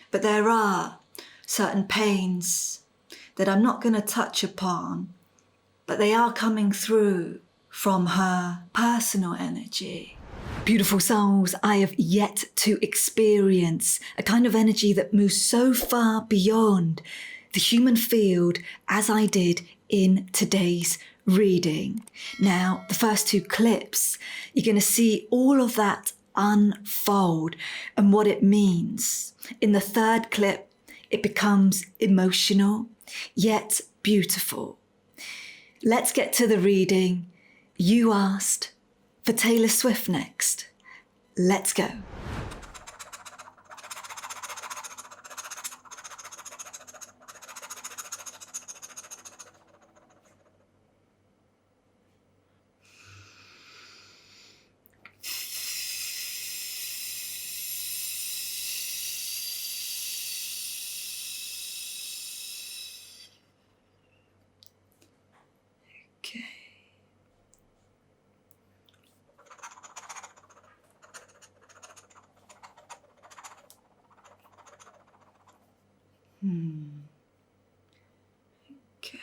But there are certain pains that I'm not going to touch upon, but they are coming through from her personal energy. Beautiful souls, I have yet to experience a kind of energy that moves so far beyond the human field as I did in today's reading. Now, the first two clips, you're going to see all of that unfold and what it means. In the third clip, it becomes emotional, yet beautiful. Let's get to the reading. You asked for Taylor Swift next. Let's go. Okay. Okay.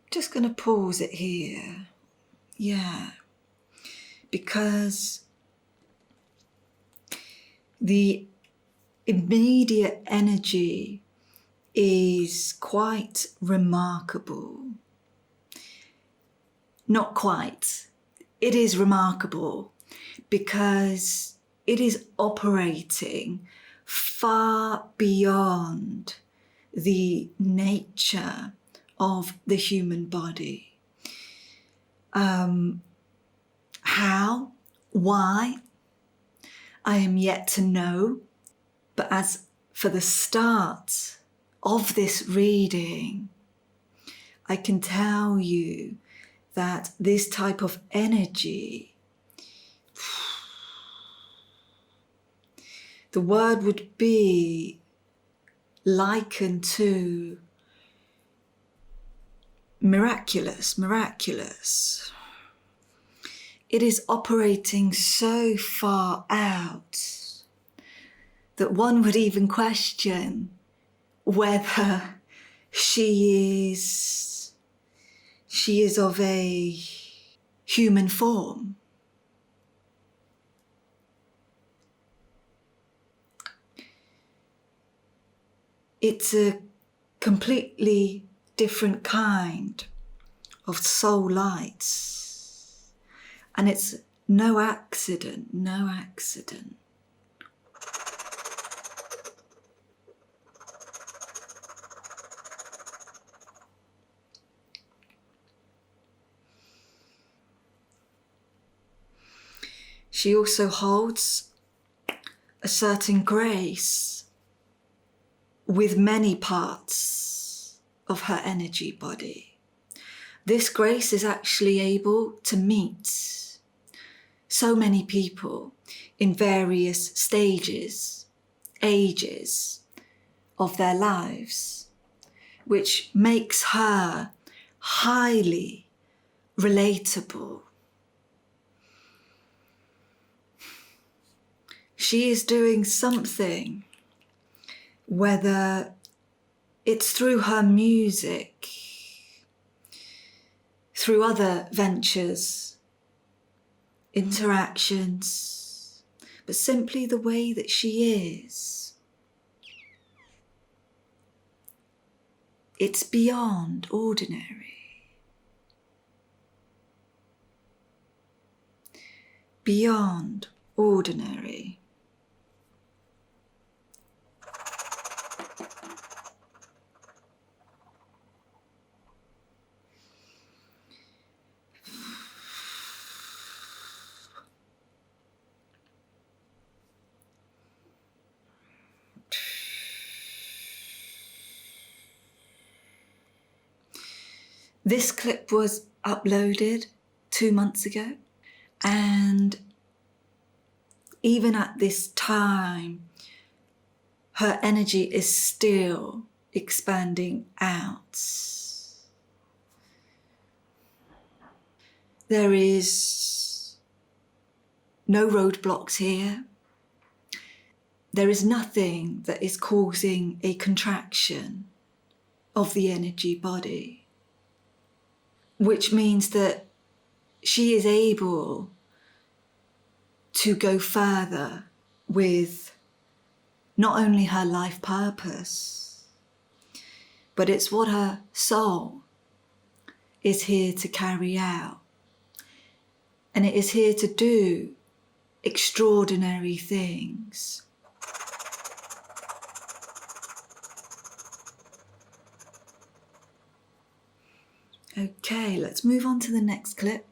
Just going to pause it here. Yeah. Because the immediate energy is quite remarkable. Not quite. It is remarkable because it is operating far beyond the nature of the human body. How? Why? I am yet to know. But as for the start of this reading, I can tell you that this type of energy, the word would be likened to miraculous. It is operating so far out that one would even question whether she is of a human form. It's a completely different kind of soul light. And it's no accident. She also holds a certain grace with many parts of her energy body. This grace is actually able to meet so many people in various stages, ages of their lives, which makes her highly relatable. She is doing something, whether it's through her music, through other ventures, interactions, but simply the way that she is. It's beyond ordinary. Beyond ordinary. This clip was uploaded 2 months ago, and even at this time, her energy is still expanding out. There is no roadblocks here. There is nothing that is causing a contraction of the energy body, which means that she is able to go further with not only her life purpose, but it's what her soul is here to carry out. And it is here to do extraordinary things. Okay, let's move on to the next clip.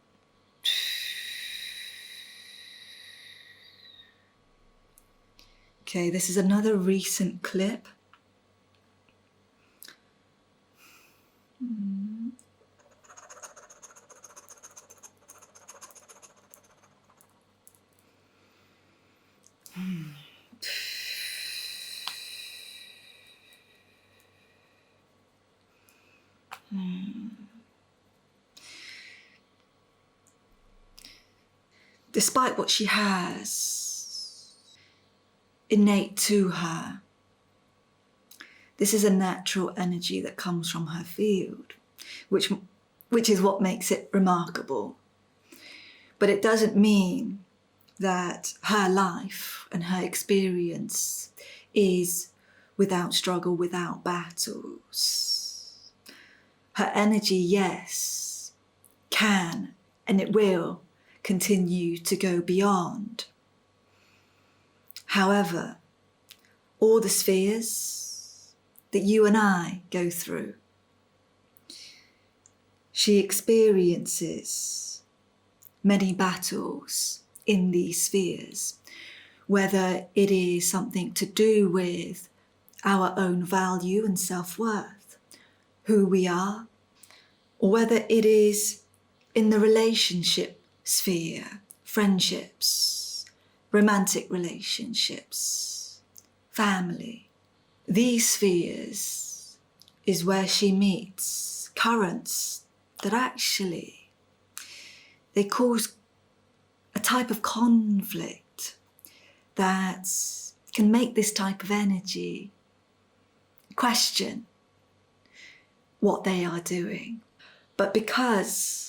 Okay, this is another recent clip. Despite what she has innate to her, this is a natural energy that comes from her field, which is what makes it remarkable. But it doesn't mean that her life and her experience is without struggle, without battles. Her energy, yes, can and it will continue to go beyond. However, all the spheres that you and I go through, she experiences many battles in these spheres, whether it is something to do with our own value and self-worth, who we are, or whether it is in the relationship sphere, friendships, romantic relationships, family. These spheres is where she meets currents that actually they cause a type of conflict that can make this type of energy question what they are doing. But because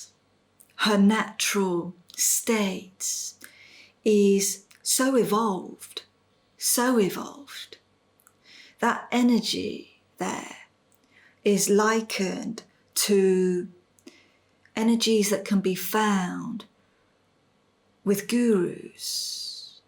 her natural state is so evolved, that energy there is likened to energies that can be found with gurus.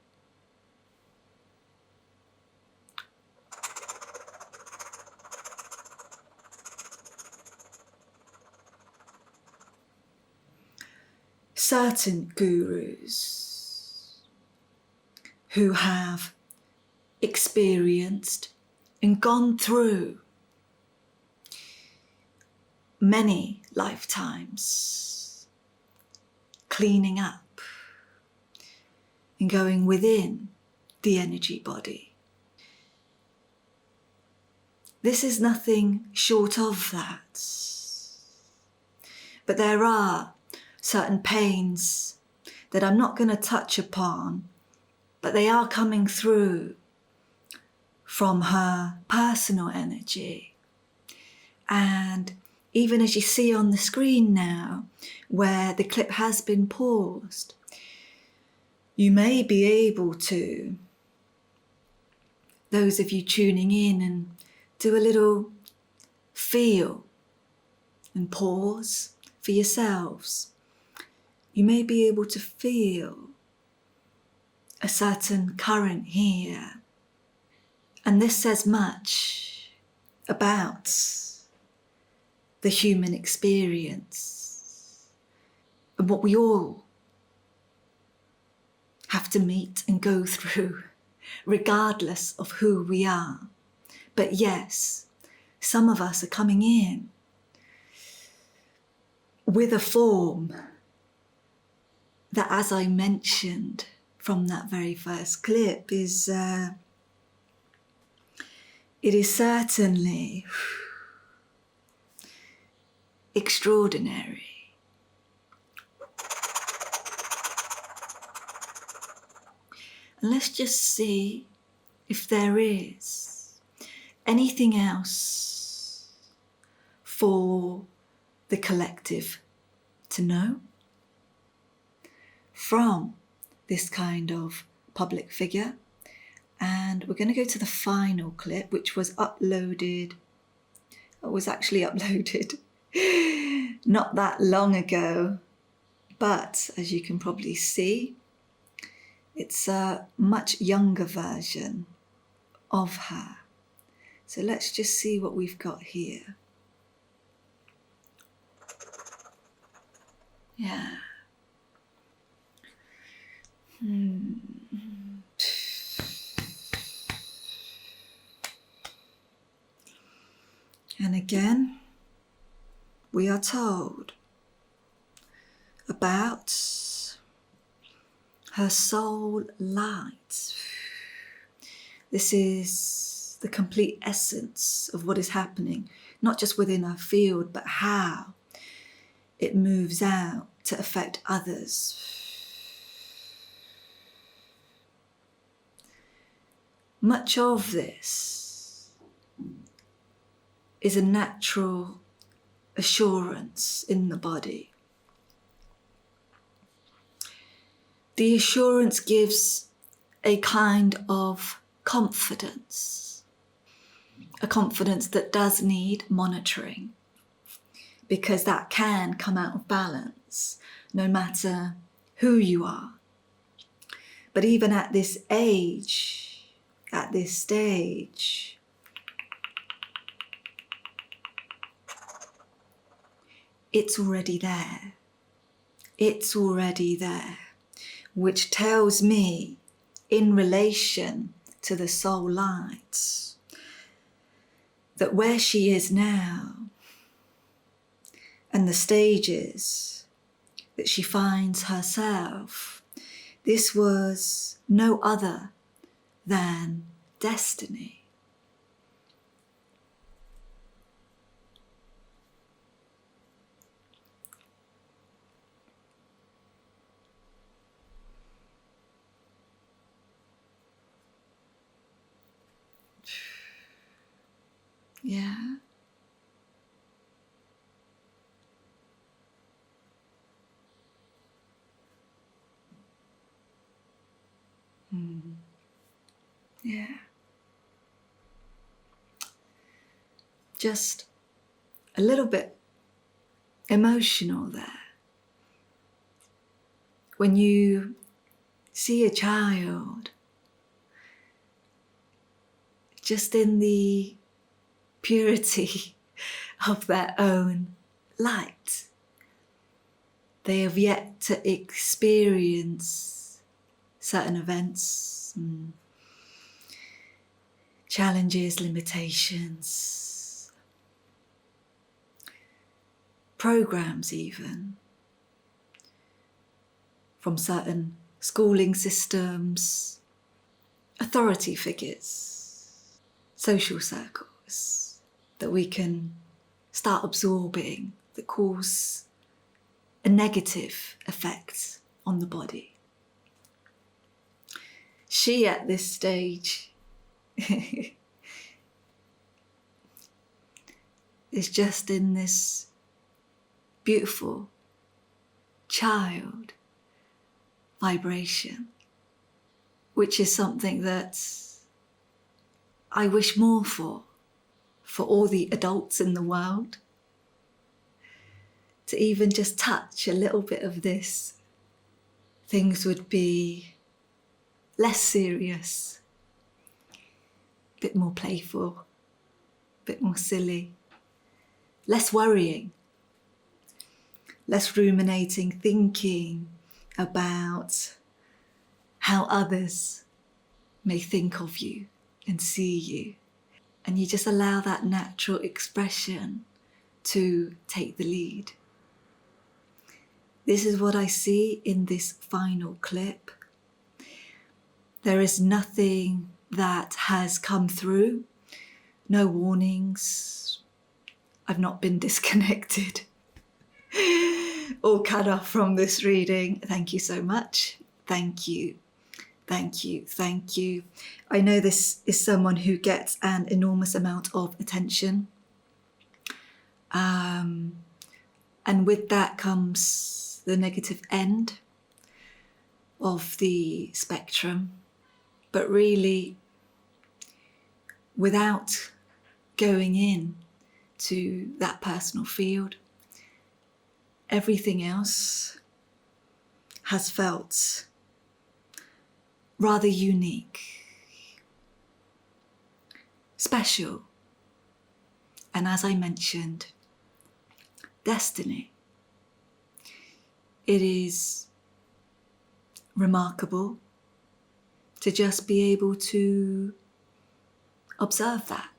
Certain gurus who have experienced and gone through many lifetimes cleaning up and going within the energy body. This is nothing short of that. But there are certain pains that I'm not going to touch upon, but they are coming through from her personal energy. And even as you see on the screen now, where the clip has been paused, you may be able to, those of you tuning in, and do a little feel and pause for yourselves. You may be able to feel a certain current here. And this says much about the human experience and what we all have to meet and go through, regardless of who we are. But yes, some of us are coming in with a form that, as I mentioned from that very first clip, is It is certainly extraordinary. And let's just see if there is anything else for the collective to know from this kind of public figure. And we're going to go to the final clip, which was uploaded, not that long ago, but as you can probably see, it's a much younger version of her. So let's just see what we've got here. Yeah. And again, we are told about her soul light. This is the complete essence of what is happening, not just within our field, but how it moves out to affect others. Much of this is a natural assurance in the body. The assurance gives a kind of confidence, a confidence that does need monitoring, because that can come out of balance no matter who you are. But even at this age, at this stage, it's already there. It's already there, which tells me, in relation to the soul light, that where she is now and the stages that she finds herself, this was no other than destiny. Yeah. Yeah. Just a little bit emotional there. When you see a child just in the purity of their own light, they have yet to experience certain events, challenges, limitations, programs even, from certain schooling systems, authority figures, social circles that we can start absorbing that cause a negative effect on the body. She at this stage is just in this beautiful child vibration, which is something that I wish more for all the adults in the world, to even just touch a little bit of this. Things would be less serious, a bit more playful, a bit more silly, less worrying, less ruminating, thinking about how others may think of you and see you. And you just allow that natural expression to take the lead. This is what I see in this final clip. There is nothing that has come through No warnings. I've not been disconnected or cut off from this reading. Thank you so much. Thank you. Thank you. Thank you. I know this is someone who gets an enormous amount of attention. And with that comes the negative end of the spectrum. But really, without going in to that personal field, everything else has felt rather unique, special, and as I mentioned, destiny. It is remarkable to just be able to observe that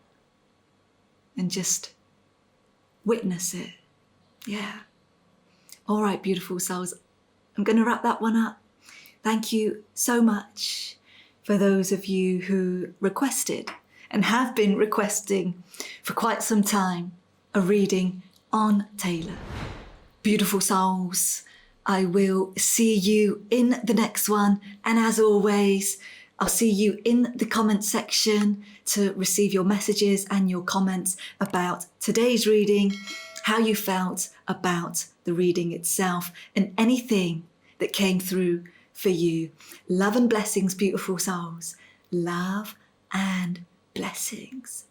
and just witness it. Yeah. All right, beautiful souls. I'm going to wrap that one up. Thank you so much for those of you who requested and have been requesting for quite some time a reading on Taylor. Beautiful souls, I will see you in the next one. And as always, I'll see you in the comment section to receive your messages and your comments about today's reading, how you felt about the reading itself, and anything that came through for you. Love and blessings, beautiful souls. Love and blessings.